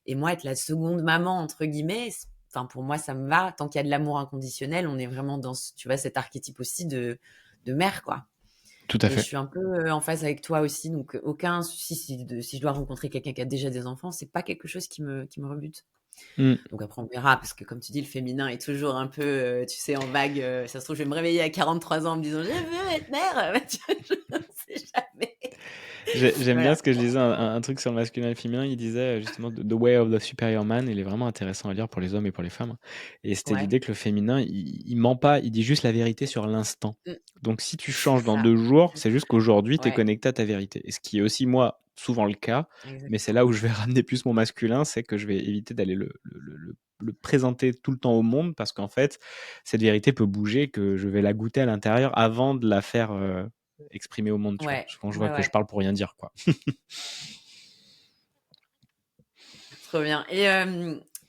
et moi être la «seconde maman» entre guillemets, enfin, pour moi, ça me va. Tant qu'il y a de l'amour inconditionnel, on est vraiment dans, tu vois, cet archétype aussi de mère, quoi. Tout à Et je fait. suis un peu en phase avec toi aussi, donc aucun souci si je dois rencontrer quelqu'un qui a déjà des enfants, c'est pas quelque chose qui me rebute. Mm. Donc après, on verra, parce que comme tu dis, le féminin est toujours un peu, tu sais, en vague. Ça se trouve, je vais me réveiller à 43 ans en me disant, je veux être mère. Je ne sais jamais. J'aime bien Voilà. ce que je disais, un truc sur le masculin et le féminin. Il disait justement The Way of the Superior Man. Il est vraiment intéressant à lire pour les hommes et pour les femmes. Et c'était Ouais. l'idée que le féminin, il ment pas, il dit juste la vérité sur l'instant. Mm. Donc si tu C'est changes dans ça. 2 jours, c'est juste qu'aujourd'hui, tu es Ouais, connecté à ta vérité. Et ce qui est aussi, moi, souvent le cas, mais c'est exactement. là où je vais ramener plus mon masculin, c'est que je vais éviter d'aller le présenter tout le temps au monde parce qu'en fait, cette vérité peut bouger, que je vais la goûter à l'intérieur avant de la faire exprimer au monde, tu vois. Ouais, Souvent, je vois ouais, que je ouais. parle pour rien dire, quoi. Trop bien. Et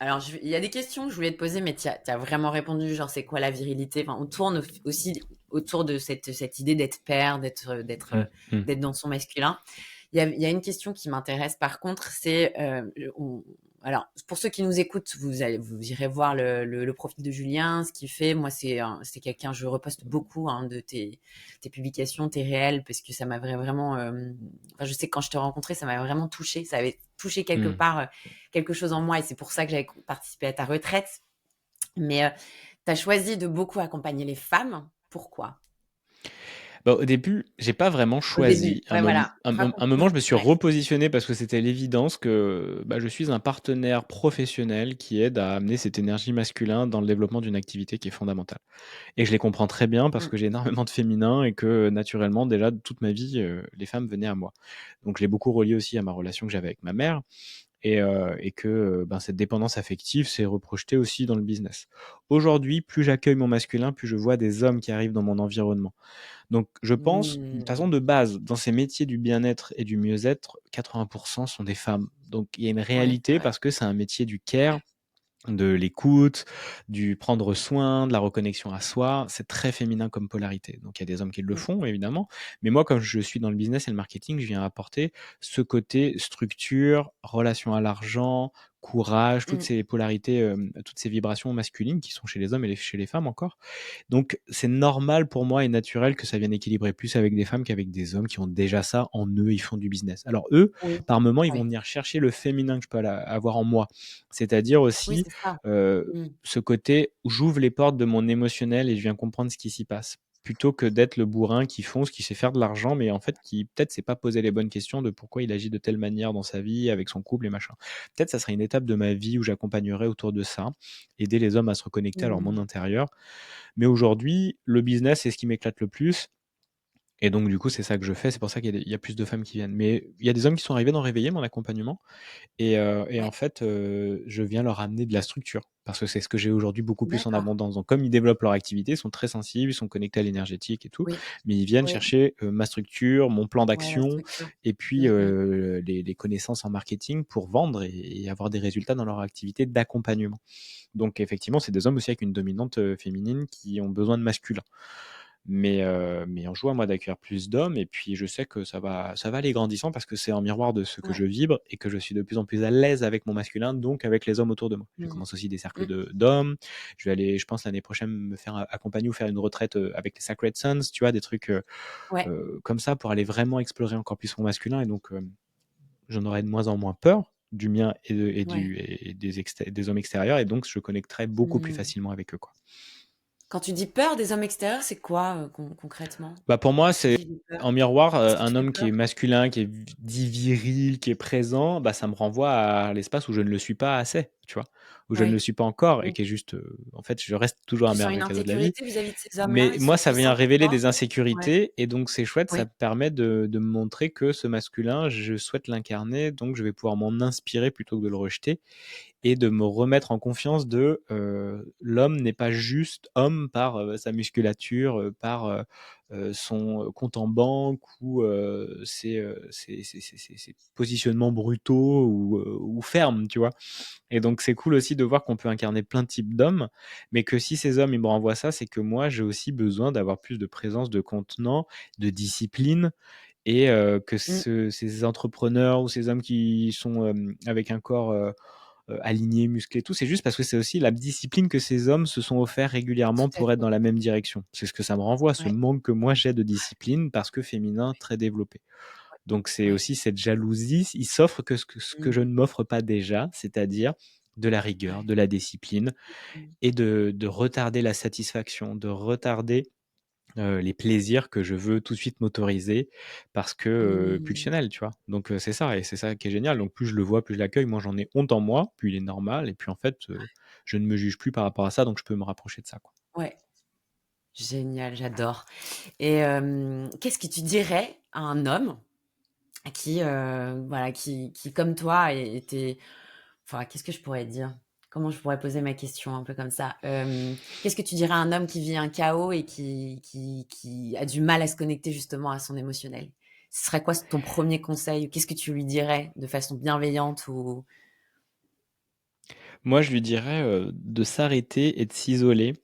alors, il y a des questions que je voulais te poser, mais tu as vraiment répondu, genre, c'est quoi la virilité? Enfin, on tourne aussi autour de cette idée d'être père, Mm, mm. d'être dans son masculin. Il y a une question qui m'intéresse, par contre, c'est, alors, pour ceux qui nous écoutent, vous irez voir le profil de Julien, ce qu'il fait. Moi, c'est quelqu'un, je reposte beaucoup hein, de tes publications, tes réels, parce que ça m'a vraiment, enfin, je sais que quand je t'ai rencontré, ça m'a vraiment touché. Ça avait touché quelque Mm. part quelque chose en moi, et c'est pour ça que j'avais participé à ta retraite. Mais tu as choisi de beaucoup accompagner les femmes. Pourquoi? Bah, au début, j'ai pas vraiment Au début, choisi. ouais, voilà. Un Raconte. moment, je me suis Ouais. repositionné parce que c'était l'évidence que bah, je suis un partenaire professionnel qui aide à amener cette énergie masculine dans le développement d'une activité qui est fondamentale. Et je les comprends très bien parce Mm, que j'ai énormément de féminin et que naturellement, déjà, toute ma vie, les femmes venaient à moi. Donc, je l'ai beaucoup relié aussi à ma relation que j'avais avec ma mère et que ben, cette dépendance affective s'est reprojetée aussi dans le business. Aujourd'hui, plus j'accueille mon masculin, plus je vois des hommes qui arrivent dans mon environnement. Donc, je pense, de toute façon, mm, de base, dans ces métiers du bien-être et du mieux-être, 80% sont des femmes. Donc, il y a une ouais, c'est réalité vrai. parce que c'est un métier du care, de l'écoute, du prendre soin, de la reconnexion à soi. C'est très féminin comme polarité. Donc, il y a des hommes qui le Mm, font, évidemment. Mais moi, comme je suis dans le business et le marketing, je viens apporter ce côté structure, relation à l'argent, courage, toutes mm, ces polarités, toutes ces vibrations masculines qui sont chez les hommes et chez les femmes encore. Donc, c'est normal pour moi et naturel que ça vienne équilibrer plus avec des femmes qu'avec des hommes qui ont déjà ça en eux, ils font du business. Alors eux, oui, par moment, ils vont ouais. venir chercher le féminin que je peux avoir en moi. C'est-à-dire Oui, aussi c'est ça. Mm, ce côté où j'ouvre les portes de mon émotionnel et je viens comprendre ce qui s'y passe. Plutôt que d'être le bourrin qui fonce, qui sait faire de l'argent, mais en fait qui peut-être s'est pas posé les bonnes questions de pourquoi il agit de telle manière dans sa vie, avec son couple et machin. Peut-être ça serait une étape de ma vie où j'accompagnerais autour de ça, aider les hommes à se reconnecter à leur monde mm, intérieur. Mais aujourd'hui, le business, c'est ce qui m'éclate le plus. Et donc, du coup, c'est ça que je fais. C'est pour ça qu'il y a plus de femmes qui viennent. Mais il y a des hommes qui sont arrivés dans Réveiller, mon accompagnement. Et en ouais, fait, je viens leur amener de la structure. Parce que c'est ce que j'ai aujourd'hui beaucoup plus en d'accord. abondance. Donc, comme ils développent leur activité, ils sont très sensibles, ils sont connectés à l'énergétique et tout. Oui, Mais ils viennent oui, chercher ma structure, mon plan ouais, la d'action, structure. et puis Mm, mm, les connaissances en marketing pour vendre et avoir des résultats dans leur activité d'accompagnement. Donc, effectivement, c'est des hommes aussi avec une dominante féminine qui ont besoin de masculin. Mais on joue à moi d'accueillir plus d'hommes et puis je sais que ça va aller grandissant parce que c'est en miroir de ce que ouais, je vibre et que je suis de plus en plus à l'aise avec mon masculin, donc avec les hommes autour de moi. Je mm, commence aussi des cercles mm, d'hommes. Je vais aller, je pense, l'année prochaine me faire accompagner ou faire une retraite avec les Sacred Sons, tu vois, des trucs ouais, comme ça pour aller vraiment explorer encore plus mon masculin et donc j'en aurai de moins en moins peur du mien ouais. et des hommes extérieurs et donc je connecterai beaucoup plus Mm. facilement avec eux, quoi. Quand tu dis peur des hommes extérieurs, c'est quoi concrètement? Bah, pour moi, Qu'est-ce qui c'est te fait peur? en miroir, Qu'est-ce qui te un fait homme qui peur? est masculin, qui est dit viril, qui est présent, bah, ça me renvoie à l'espace où je ne le suis pas assez, tu vois? Où je ne le Oui. suis pas encore et Mm. qui est juste, en fait, je reste toujours un Tu sens une merveilleux cadeau de la vie. insécurité vis-à-vis de ces hommes-là? Mais Ils moi, sont ça vient puissants pour révéler toi? des Ouais. insécurités et donc c'est chouette, ça Oui. me permet de me montrer que ce masculin, je souhaite l'incarner, donc je vais pouvoir m'en inspirer plutôt que de le rejeter et de me remettre en confiance de l'homme n'est pas juste homme par sa musculature, par son compte en banque ou ses positionnements brutaux ou fermes, tu vois. Et donc c'est cool aussi de voir qu'on peut incarner plein de types d'hommes, mais que si ces hommes ils me renvoient ça, c'est que moi j'ai aussi besoin d'avoir plus de présence, de contenant, de discipline et que Mm. ces entrepreneurs ou ces hommes qui sont avec un corps alignés, musclés, tout. C'est juste parce que c'est aussi la discipline que ces hommes se sont offerts régulièrement Tout à pour être fait. dans la même direction. C'est ce que ça me renvoie, ce Ouais, manque que moi j'ai de discipline parce que féminin très développé. Donc c'est ouais. aussi cette jalousie. Il s'offre que ce que je Mmh. ne m'offre pas déjà, c'est-à-dire de la rigueur, Ouais. de la discipline Mmh. et de retarder la satisfaction, de retarder les plaisirs que je veux tout de suite m'autoriser parce que Mmh. pulsionnel, tu vois. Donc c'est ça et c'est ça qui est génial. Ouais, Donc plus je le vois, plus je l'accueille. Moi, j'en ai honte en moi, puis il est normal et puis en fait, je ne me juge plus par rapport à ça, donc je peux me rapprocher de ça, quoi. ouais. Génial, j'adore. Et qu'est-ce que tu dirais à un homme qui, voilà, qui comme toi était enfin, qu'est-ce que je pourrais dire? Comment je pourrais poser ma question un peu comme ça? Qu'est-ce que tu dirais à un homme qui vit un chaos et qui a du mal à se connecter justement à son émotionnel? Ce serait quoi ton premier conseil? Qu'est-ce que tu lui dirais de façon bienveillante ou Moi, je lui dirais, de s'arrêter et de s'isoler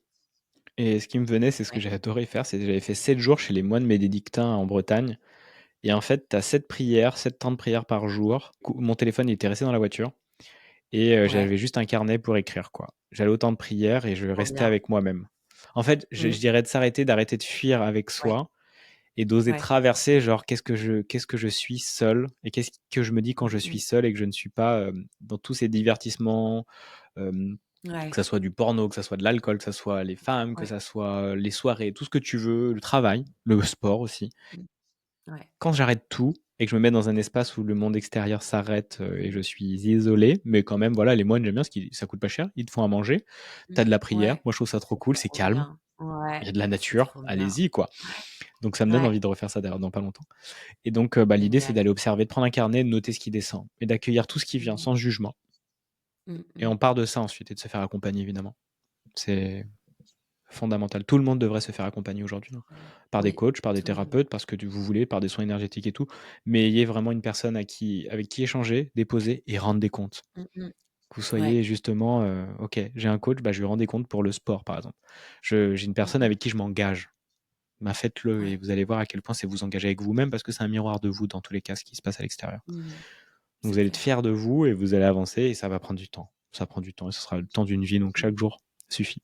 et ce qui me venait, c'est ce que ouais, j'ai adoré faire, c'est que j'avais fait 7 jours chez les moines bénédictins en Bretagne et en fait, tu as 7 prières, 7 temps de prière par jour. Mon téléphone, il était resté dans la voiture et ouais, j'avais juste un carnet pour écrire, quoi. J'allais au temps de prière et je trop restais bien. avec moi-même. En fait, je Mmh, dirais de s'arrêter, d'arrêter de fuir avec ouais, soi et d'oser ouais. traverser, genre, qu'est-ce que je suis seul et qu'est-ce que je me dis quand je Mmh suis mh. seul et que je ne suis pas, dans tous ces divertissements, que Ouais, ça soit du porno, que ça soit de l'alcool, que ça soit les femmes, que ouais. ça soit, les soirées, tout ce que tu veux, le travail, le sport aussi. Mmh, ouais. Quand j'arrête tout et que je me mets dans un espace où le monde extérieur s'arrête, et je suis isolé, mais quand même, voilà, les moines, j'aime bien parce que ça coûte pas cher, ils te font à manger, tu as Mmh, de la prière, ouais. moi je trouve ça trop C'est cool, c'est trop calme, bien. il Ouais, y a de la c'est nature, trop bien. allez-y quoi. Ouais, Donc ça me donne ouais, envie de refaire ça d'ailleurs dans pas longtemps. Et donc l'idée c'est génial. d'aller observer, de prendre un carnet, de noter ce qui descend et d'accueillir tout ce qui vient Mmh. sans jugement Mmh et mh. on part de ça ensuite et de se faire accompagner évidemment. C'est fondamental. Tout le monde devrait se faire accompagner aujourd'hui, hein, par des Oui, coachs, par des tout le monde. thérapeutes, parce que vous voulez, par des soins énergétiques et tout, mais ayez vraiment une personne avec qui échanger, déposer et rendre des comptes. Mmh mh. Que vous Ouais. soyez justement, OK, j'ai un coach, bah, je lui rends des comptes pour le sport, par exemple. J'ai une Mmh personne mh. avec qui je m'engage. Bah, faites-le et Ouais. vous allez voir à quel point c'est vous engager avec vous-même parce que c'est un miroir de vous dans tous les cas, ce qui se passe à l'extérieur. Mmh. Donc C'est vous allez être clair. fiers de vous et vous allez avancer et ça va prendre du temps. Ça prend du temps et ce sera le temps d'une vie, donc Mmh. chaque jour suffit.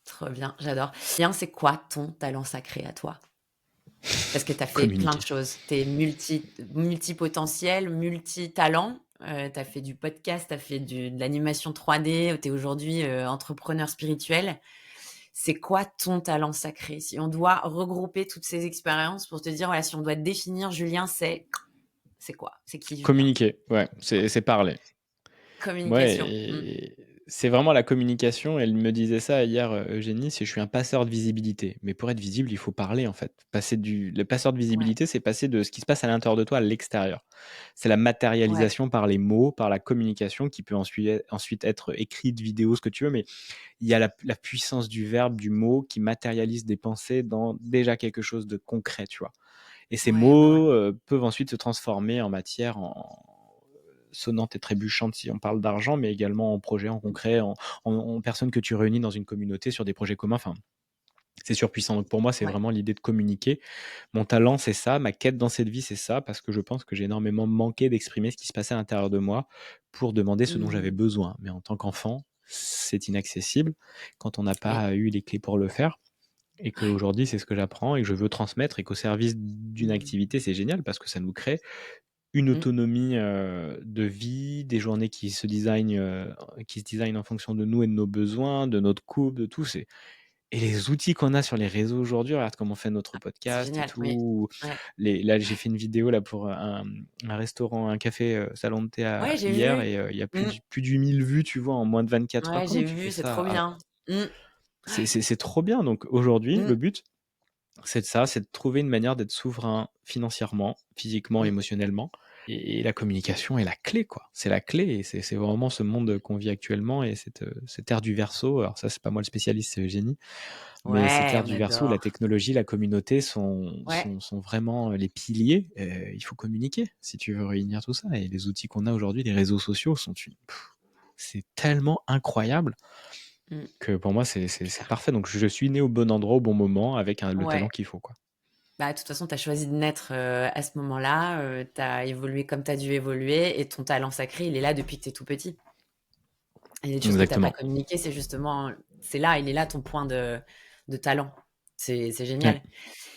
Trop bien, j'adore. Bien, c'est quoi ton talent sacré à toi? Parce que tu as fait plein de Communiquer. choses. Tu es multipotentiel, multitalent. Tu as fait du podcast, tu as fait de l'animation 3D, tu es aujourd'hui, entrepreneur spirituel. C'est quoi ton talent sacré? Si on doit regrouper toutes ces expériences pour te dire, voilà, si on doit définir Julien, c'est quoi? C'est qui Julien? Communiquer, ouais, c'est parler. Ouais Communication. Mmh. et c'est vraiment la communication. Elle me disait ça hier, Eugénie, c'est: «Je suis un passeur de visibilité». Mais pour être visible, il faut parler, en fait. Le passeur de Ouais, visibilité, c'est passer de ce qui se passe à l'intérieur de toi à l'extérieur. C'est la ouais, matérialisation par les mots, par la communication qui peut ensuite être écrite, vidéo, ce que tu veux, mais il y a la puissance du verbe, du mot qui matérialise des pensées dans déjà quelque chose de concret, tu vois? Et ces ouais, ouais, ouais. mots, peuvent ensuite se transformer en matière, en sonnante et trébuchante si on parle d'argent, mais également en projet, en Mmh. concret, en personnes que tu réunis dans une communauté sur des projets communs. Enfin, c'est surpuissant. Donc pour moi, c'est Ouais. vraiment l'idée de communiquer. Mon talent, c'est ça. Ma quête dans cette vie, c'est ça, parce que je pense que j'ai énormément manqué d'exprimer ce qui se passait à l'intérieur de moi pour demander ce dont j'avais Mmh. besoin. Mais en tant qu'enfant, c'est inaccessible quand on n'a Oui. pas eu les clés pour le faire. Et Ouais. qu'aujourd'hui, c'est ce que j'apprends et que je veux transmettre et qu'au service d'une Mmh. activité, c'est génial parce que ça nous crée une Mmh. autonomie, de vie, des journées qui se designent en fonction de nous et de nos besoins, de notre couple, de tout. C'est et les outils qu'on a sur les réseaux aujourd'hui, regarde comment on fait notre C'est podcast et génial, oui. tout. Ouais. Là, j'ai fait une vidéo là pour un restaurant, un café, salon de thé Ouais, j'ai hier vu. et il y a Mmh. plus de 8 000 vues, tu vois, en moins de 24 heures. Ouais, Comment j'ai tu fais vu, c'est ça? trop bien. Mmh. C'est Ouais. c'est c'est trop bien. Donc aujourd'hui, Mmh. le but, c'est de ça, c'est de trouver une manière d'être souverain financièrement, physiquement, Mmh. émotionnellement et la communication est la clé, quoi. C'est la clé et c'est vraiment ce monde qu'on vit actuellement et cette ère du Verseau. Alors ça, c'est pas moi le spécialiste, c'est Eugénie, mais cette Ouais, ère on du Verseau où la adore. technologie, la communauté sont Ouais. sont sont vraiment, les piliers. Il faut communiquer si tu veux réunir tout ça et les outils qu'on a aujourd'hui, les réseaux sociaux sont une c'est tellement incroyable Mmh. que pour moi, c'est C'est c'est c'est clair. parfait. Donc je suis né au bon endroit, au bon moment avec le talent Ouais. qu'il faut, quoi. Bah, de toute façon, tu as choisi de naître à ce moment-là, tu as évolué comme tu as dû évoluer et ton talent sacré, il est là depuis que tu es tout petit. Et les choses que tu as pas Exactement. communiquées, c'est justement, c'est là, il est là ton point de talent. C'est Ouais. génial.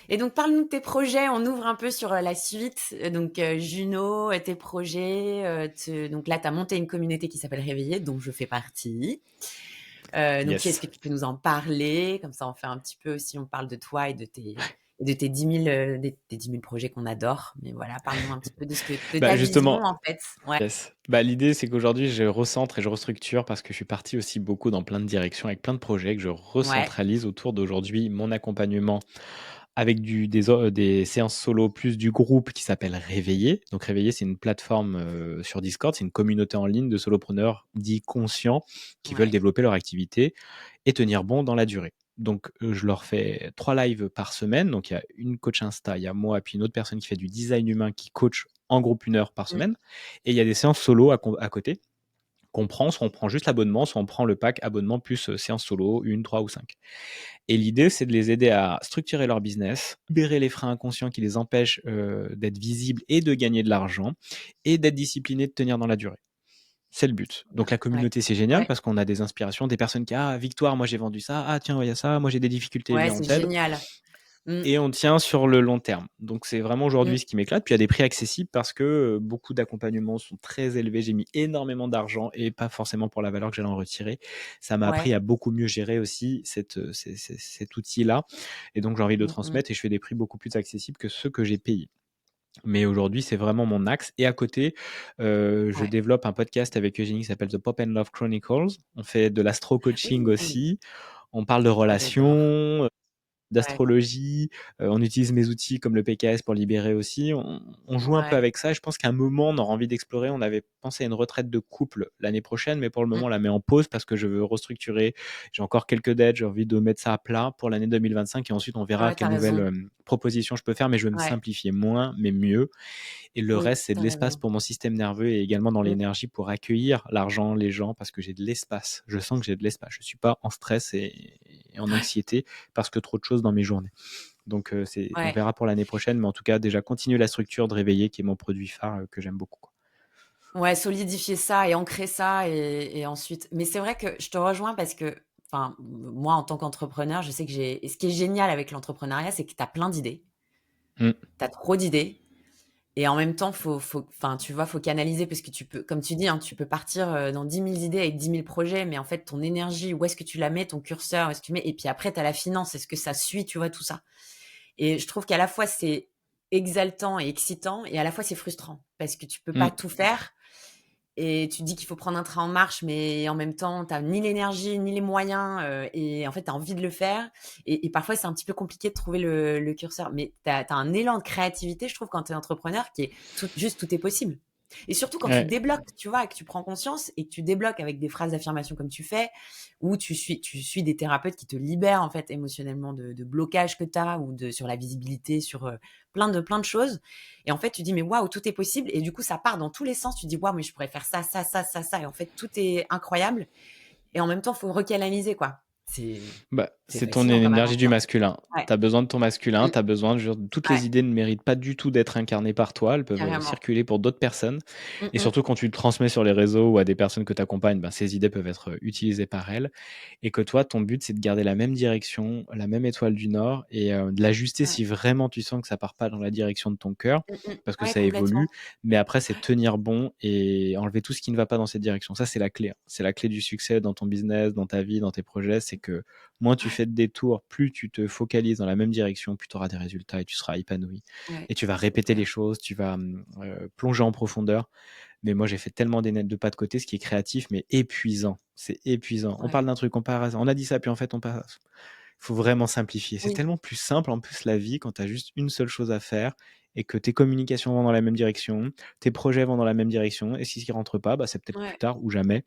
Et donc, parle-nous de tes projets. On ouvre un peu sur la suite. Donc, Juno, tes projets. Donc là, tu as monté une communauté qui s'appelle Réveiller, dont je fais partie. Donc, est-ce Yes. que tu peux nous en parler? Comme ça, on fait un petit peu aussi, on parle de toi et de tes 10 000, des 10 000 projets qu'on adore. Mais voilà, parle-nous un petit peu de Bah ta vision, justement, en fait. Ouais, yes. Bah, l'idée, c'est qu'aujourd'hui, je recentre et je restructure parce que je suis parti aussi beaucoup dans plein de directions avec plein de projets que je ouais, recentralise autour d'aujourd'hui mon accompagnement avec des séances solo plus du groupe qui s'appelle Réveiller. Donc Réveiller, c'est une plateforme sur Discord, c'est une communauté en ligne de solopreneurs dits conscients qui veulent ouais. développer leur activité et tenir bon dans la durée. Donc je leur fais 3 lives par semaine. Donc il y a une coach Insta, il y a moi, puis une autre personne qui fait du design humain qui coach en groupe 1 heure par Mm. semaine. Et il y a des séances solo à côté qu'on prend, soit on prend juste l'abonnement, soit on prend le pack abonnement plus séance solo, 1, 3 ou 5. Et l'idée, c'est de les aider à structurer leur business, libérer les freins inconscients qui les empêchent d'être visibles et de gagner de l'argent, et d'être disciplinés, de tenir dans la durée. C'est le but. Donc la Ouais, communauté, c'est génial ouais, parce qu'on a des inspirations, des personnes qui, ah, Victoire, moi j'ai vendu ça, ah tiens, il y a ça, moi j'ai des difficultés, ouais, viens, on c'est t'aide. génial. Mm, Et on tient sur le long terme. Donc c'est vraiment aujourd'hui mm. ce qui m'éclate. Puis il y a des prix accessibles parce que beaucoup d'accompagnements sont très élevés. J'ai mis énormément d'argent et pas forcément pour la valeur que j'allais en retirer. Ça m'a appris Ouais. à beaucoup mieux gérer aussi cet outil-là. Et donc j'ai envie de Mm, mm. transmettre et je fais des prix beaucoup plus accessibles que ceux que j'ai payés. Mais aujourd'hui, c'est vraiment mon axe. Et à côté, je Ouais. développe un podcast avec Eugénie qui s'appelle The Pop and Love Chronicles. On fait de l'astro-coaching Oui. aussi. On parle de Oh, j'adore. relations, Ouais, d'astrologie, on utilise mes outils comme le PKS pour libérer aussi. On joue un peu ouais. avec ça et je pense qu'à un moment, on aura envie d'explorer. On avait pensé à une retraite de couple l'année prochaine, mais pour le Mm. moment, on la met en pause parce que je veux restructurer. J'ai encore quelques dettes, j'ai envie de mettre ça à plat pour l'année 2025 et ensuite on verra Ouais, quelles t'as nouvelles raison. propositions je peux faire, mais je veux me Ouais. simplifier moins, mais mieux. Et le Oui, reste, c'est de t'as l'espace raison. pour mon système nerveux et également dans Mm. l'énergie pour accueillir l'argent, les gens, parce que j'ai de l'espace. Je sens que j'ai de l'espace. Je suis pas en stress et en Ouais. anxiété parce que trop de choses dans mes journées. Donc on Ouais. verra pour l'année prochaine, mais en tout cas déjà continuer la structure de Réveiller qui est mon produit phare que j'aime beaucoup, quoi. Ouais, solidifier ça et ancrer ça et ensuite mais c'est vrai que je te rejoins parce que, enfin, moi, en tant qu'entrepreneur, je sais que j'ai et ce qui est génial avec l'entrepreneuriat, c'est que tu as plein d'idées. Mm. Tu as trop d'idées et en même temps, enfin, tu vois, faut canaliser parce que tu peux comme tu dis, hein, tu peux partir, dans 10 000 idées avec 10 000 projets, mais en fait, ton énergie, où est-ce que tu la mets, ton curseur, où est-ce que tu mets et puis après, tu as la finance, est-ce que ça suit, tu vois, tout ça? Et je trouve qu'à la fois, c'est exaltant et excitant et à la fois, c'est frustrant parce que tu peux pas Mm. tout faire et tu te dis qu'il faut prendre un train en marche, mais en même temps, tu as ni l'énergie, ni les moyens et en fait, tu as envie de le faire et parfois, c'est un petit peu compliqué de trouver le curseur. Mais tu as un élan de créativité, je trouve, quand tu es entrepreneur qui est juste tout est possible. Et surtout quand tu Ouais. débloques, tu vois, et que tu prends conscience et que tu débloques avec des phrases d'affirmation comme tu fais, ou tu suis des thérapeutes qui te libèrent en fait émotionnellement de blocages que tu as ou sur la visibilité, sur plein de choses. Et en fait, tu dis, mais waouh, tout est possible. Et du coup, ça part dans tous les sens. Tu dis, waouh, mais je pourrais faire ça, ça, ça, ça, ça. Et en fait, tout est incroyable. Et en même temps, il faut recanaliser, quoi. Bah, C'est c'est ton fascinant comme énergie du aventure. masculin. Ouais, Tu as besoin de ton masculin, mm, tu as besoin toutes ouais, les idées ne méritent pas du tout d'être incarnées par toi, elles peuvent carrément. circuler pour d'autres personnes. Mm, Et mm, surtout quand tu le transmets sur les réseaux ou à des personnes que tu accompagnes, ben, ces idées peuvent être utilisées par elles. Et que toi, ton but, c'est de garder la même direction, la même étoile du Nord, et de l'ajuster ouais, si vraiment tu sens que ça part pas dans la direction de ton cœur, parce que ouais, ça évolue. complètement. Mais après, c'est tenir bon et enlever tout ce qui ne va pas dans cette direction. Ça, c'est la clé, hein. C'est la clé du succès dans ton business, dans ta vie, dans tes projets. C'est que moins tu Ouais, fais de détours, plus tu te focalises dans la même direction, plus tu auras des résultats et tu seras épanoui. ouais, Et tu vas c'est répéter les clair. choses, tu vas plonger en profondeur. Mais moi, j'ai fait tellement de pas de côté, ce qui est créatif, mais épuisant. C'est épuisant. On Ouais. parle d'un truc, on a dit ça, puis en fait, on passe. Il faut vraiment simplifier. C'est Oui, tellement plus simple, en plus, la vie, quand tu as juste une seule chose à faire et que tes communications vont dans la même direction, tes projets vont dans la même direction. Et si ce qui rentre pas, bah, c'est peut-être plus ouais. tard ou jamais.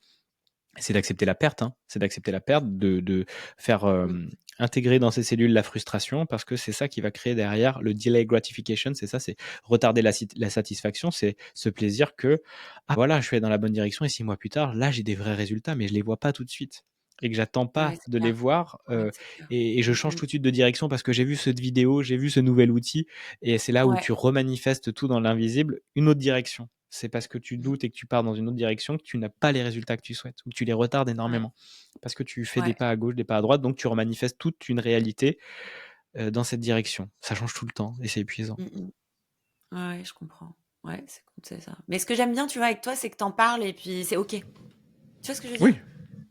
C'est d'accepter la perte, hein. C'est d'accepter la perte, de faire Mm, intégrer dans ces cellules la frustration, parce que c'est ça qui va créer derrière le delay gratification. C'est ça, c'est retarder la satisfaction, c'est ce plaisir que, ah voilà, je suis allé dans la bonne direction et 6 mois plus tard, là, j'ai des vrais résultats, mais je les vois pas tout de suite. et que j'attends Ouais, pas c'est de les clair. voir, Ouais, c'est clair. et je Mmh change mh. tout de suite de direction parce que j'ai vu cette vidéo, j'ai vu ce nouvel outil, et c'est là où Ouais. tu remanifestes tout dans l'invisible, une autre direction. C'est parce que tu Mmh. doutes et que tu pars dans une autre direction que tu n'as pas les résultats que tu souhaites, ou que tu les retardes Ouais, énormément. Parce que tu fais des ouais. pas à gauche, des pas à droite, donc tu remanifestes toute une réalité dans cette direction. Ça change tout le temps et c'est épuisant. Mmh mh. Ouais, ouais, je comprends. Ouais, c'est ça. Mais ce que j'aime bien, tu vois, avec toi, c'est que tu en parles et puis c'est OK. Tu vois ce que je veux dire? Oui,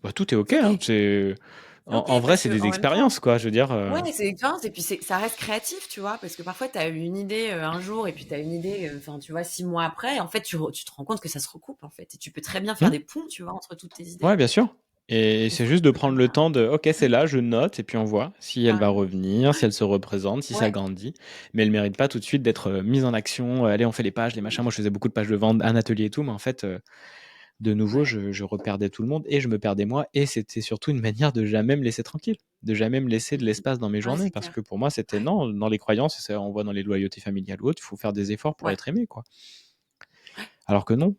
bah, tout est OK, C'est OK. hein. C'est C'est OK en vrai, parce c'est des qu'en même temps expériences, quoi. Je veux dire, ouais, c'est l'expérience et puis ça reste créatif, tu vois? Parce que parfois tu as eu une idée, un jour et puis tu as une idée, enfin, tu vois, 6 mois après et en fait, tu te rends compte que ça se recoupe, en fait et tu peux très bien faire mmh, des ponts, tu vois, entre toutes tes idées ouais, bien sûr, et et c'est c'est juste de cool comme prendre le ça. temps de: «OK, c'est Mmh, là, je note et puis on voit si elle va carrément. revenir, Ouais, si elle se représente, si ça ouais. grandit». Mais elle mérite pas tout de suite d'être, mise en action, «Allez, on fait les pages, les Mmh machins». mh. Moi, je faisais beaucoup de pages de vente, un atelier et tout, mais en fait, de nouveau, Ouais, je reperdais tout le monde et je me perdais moi, et c'était surtout une manière de jamais me laisser tranquille, de jamais me laisser mmh de mh. l'espace dans mes Ouais, journées c'est parce clair. que pour moi, c'était Ouais, non, dans les croyances, et ça on voit dans les loyautés familiales ou autres, il faut faire des efforts pour ouais, être aimé, quoi. ouais. Alors que non.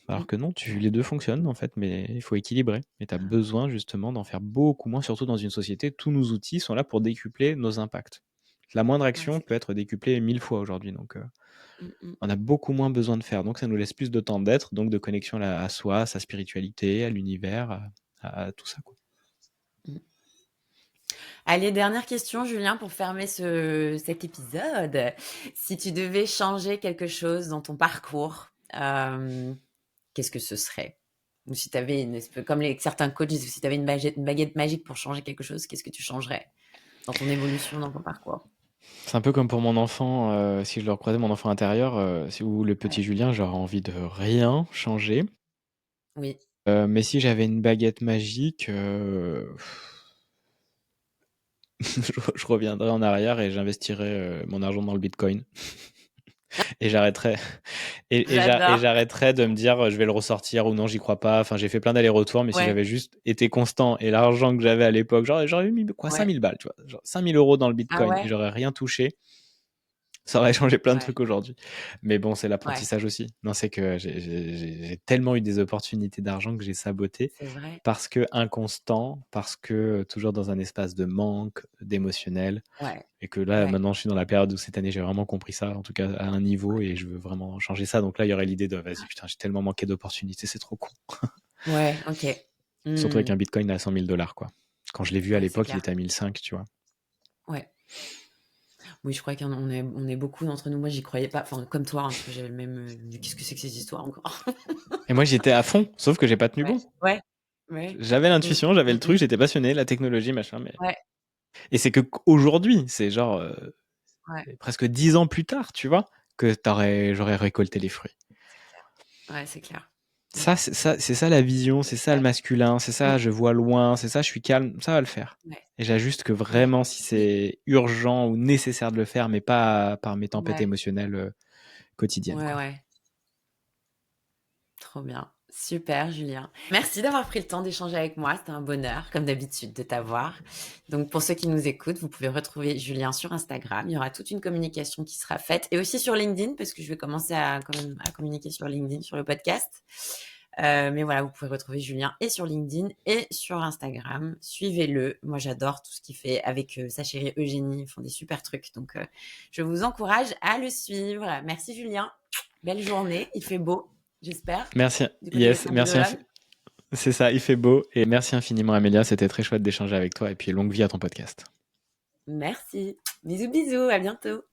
Mmh. Alors que non, les 2 fonctionnent en fait, mais il faut équilibrer, et tu as besoin justement d'en faire beaucoup moins, surtout dans une société. Tous nos outils sont là pour décupler nos impacts. La moindre Ouais, action c'est peut clair. être décuplée 1000 fois aujourd'hui, donc Mmh mh. on a beaucoup moins besoin de faire. Donc ça nous laisse plus de temps d'être, donc de connexion à soi, à sa spiritualité, à l'univers, à tout ça, quoi. Mmh. Allez, dernière question, Julien, pour fermer cet épisode. Si tu devais changer quelque chose dans ton parcours, qu'est-ce que ce serait? Ou si tu avais comme certains coachs disent, si tu avais une baguette magique pour changer quelque chose, qu'est-ce que tu changerais dans ton évolution, dans ton parcours? C'est un peu comme pour mon enfant, si je le recroisais, mon enfant intérieur, ou le Ouais. petit Julien, j'aurais envie de rien changer. Oui. Mais si j'avais une baguette magique, je reviendrais en arrière et j'investirais, mon argent dans le bitcoin et j'arrêterais et J'adore. j'arrêterais de me dire, «Je vais le ressortir» ou «Non, j'y crois pas». Enfin, j'ai fait plein d'allers-retours, mais si Ouais, j'avais juste été constant et l'argent que j'avais à l'époque, j'aurais mis quoi? ouais. 5 000 balles, tu vois? Genre 5 000 € dans le Ah bitcoin et ouais? j'aurais rien touché. Ça aurait changé plein de Ouais, trucs aujourd'hui. Mais bon, c'est ouais, l'apprentissage aussi. Non, c'est que j'ai tellement eu des opportunités d'argent que j'ai saboté c'est vrai. parce que inconstant, parce que toujours dans un espace de manque, d'émotionnel, Ouais, et que là, ouais, maintenant, je suis dans la période où cette année, j'ai vraiment compris ça, en tout cas à un niveau, et je veux vraiment changer ça. Donc là, il y aurait l'idée de vas-y, putain, j'ai tellement manqué d'opportunités, c'est trop con. ouais, OK. Surtout avec Mmh. un bitcoin à 100 000 dollars, quoi. Quand je l'ai vu à Ouais, c'est l'époque, il clair. était à 1 500, tu vois. Ouais. Oui, je crois qu'on est beaucoup d'entre nous. Moi, j'y croyais pas. Enfin, comme toi, hein, parce que j'avais le même. Qu'est-ce que c'est que ces histoires encore? Et moi, j'y étais à fond, sauf que j'ai pas tenu Ouais, bon. ouais, ouais. J'avais Mmh, l'intuition, j'avais mmh le truc, mh. j'étais passionné, la technologie, machin, mais Ouais, et c'est que aujourd'hui, c'est genre ouais, presque 10 ans plus tard, tu vois, que j'aurais récolté les fruits. c'est clair. Ouais, c'est clair. Mmh, C'est ça la vision, c'est c'est ça le clair. masculin, c'est Mmh, ça je vois loin, c'est ça je suis calme, ça va le faire. ouais, Et j'ajuste que ouais. vraiment si Oui, c'est urgent ou nécessaire de le faire, mais pas par mes tempêtes ouais, émotionnelles quotidiennes, ouais, quoi. ouais. Trop bien. Super, Julien. Merci d'avoir pris le temps d'échanger avec moi. C'était un bonheur, comme d'habitude, de t'avoir. Donc, pour ceux qui nous écoutent, vous pouvez retrouver Julien sur Instagram. Il y aura toute une communication qui sera faite et aussi sur LinkedIn, parce que je vais commencer quand même à communiquer sur LinkedIn, sur le podcast. Mais voilà, vous pouvez retrouver Julien et sur LinkedIn et sur Instagram. Suivez-le. Moi, j'adore tout ce qu'il fait avec sa chérie Eugénie. Ils font des super trucs. Donc, je vous encourage à le suivre. Merci, Julien. Belle journée. Il fait beau, j'espère, Merci, du côté de yes, merci, Saint-Jean-de-Luz. c'est ça, il fait beau, et merci infiniment Amélia, c'était très chouette d'échanger avec toi, et puis longue vie à ton podcast. Merci. Bisous, bisous. À bientôt.